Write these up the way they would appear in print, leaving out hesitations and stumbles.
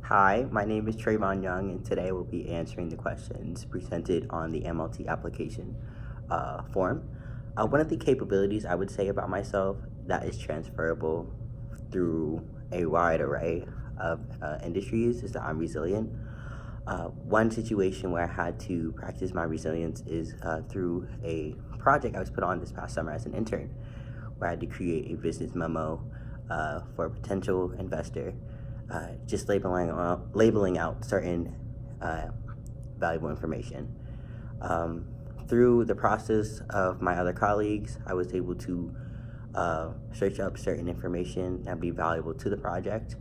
Hi, my name is Trayvon Young, and today we'll be answering the questions presented on the MLT application form. One of the capabilities I would say about myself that is transferable through a wide array of industries is that I'm resilient. One situation where I had to practice my resilience is through a project I was put on this past summer as an intern, where I had to create a business memo for a potential investor, just labeling out certain valuable information. Through the process of my other colleagues, I was able to search up certain information that would be valuable to the project,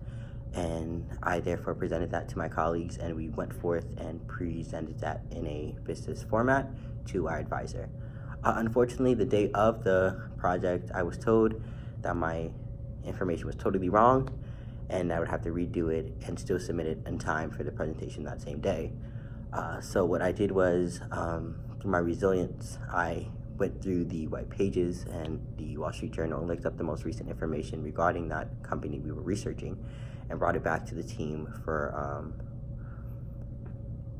and I therefore presented that to my colleagues, and we went forth and presented that in a business format to our advisor. Unfortunately, the day of the project, I was told that my information was totally wrong, and I would have to redo it and still submit it in time for the presentation that same day. So what I did was, through my resilience, I went through the white pages and the Wall Street Journal and looked up the most recent information regarding that company we were researching and brought it back to the team for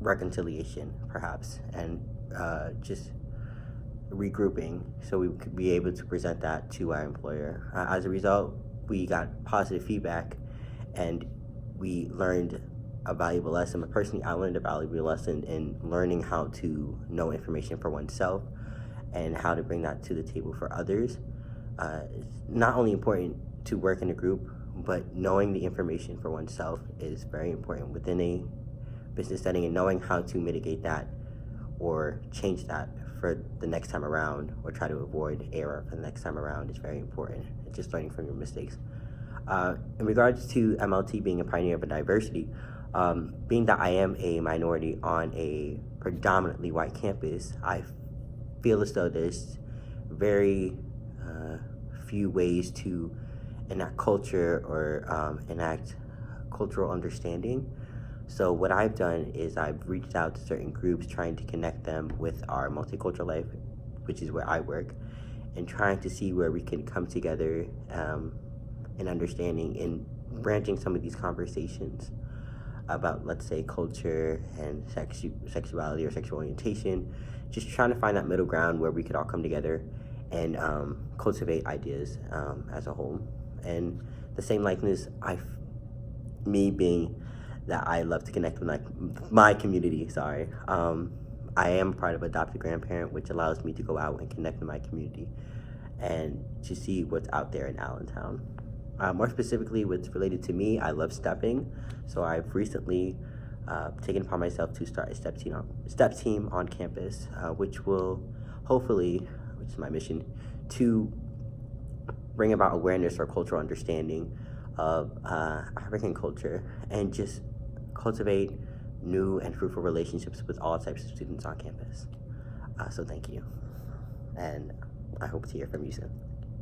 reconciliation, perhaps, and just regrouping so we could be able to present that to our employer. As a result, we got positive feedback, and we learned a valuable lesson. But personally, I learned a valuable lesson in learning how to know information for oneself and how to bring that to the table for others. It's not only important to work in a group, but knowing the information for oneself is very important within a business setting, and knowing how to mitigate that or change that for the next time around, or try to avoid error for the next time around, is very important. It's just learning from your mistakes. In regards to MLT being a pioneer of diversity, being that I am a minority on a predominantly white campus, I feel as though there's very few ways to enact culture or enact cultural understanding. So what I've done is I've reached out to certain groups, trying to connect them with our multicultural life, which is where I work, and trying to see where we can come together in understanding and branching some of these conversations about, let's say, culture and sexuality or sexual orientation, just trying to find that middle ground where we could all come together and cultivate ideas as a whole. And the same likeness, me being that I love to connect with my community, I am part of Adopted Grandparent, which allows me to go out and connect with my community and to see what's out there in Allentown. More specifically, what's related to me, I love stepping, so I've recently taken upon myself to start a step team on campus, which will hopefully, which is my mission, to bring about awareness or cultural understanding of African culture and just cultivate new and fruitful relationships with all types of students on campus. So thank you, and I hope to hear from you soon.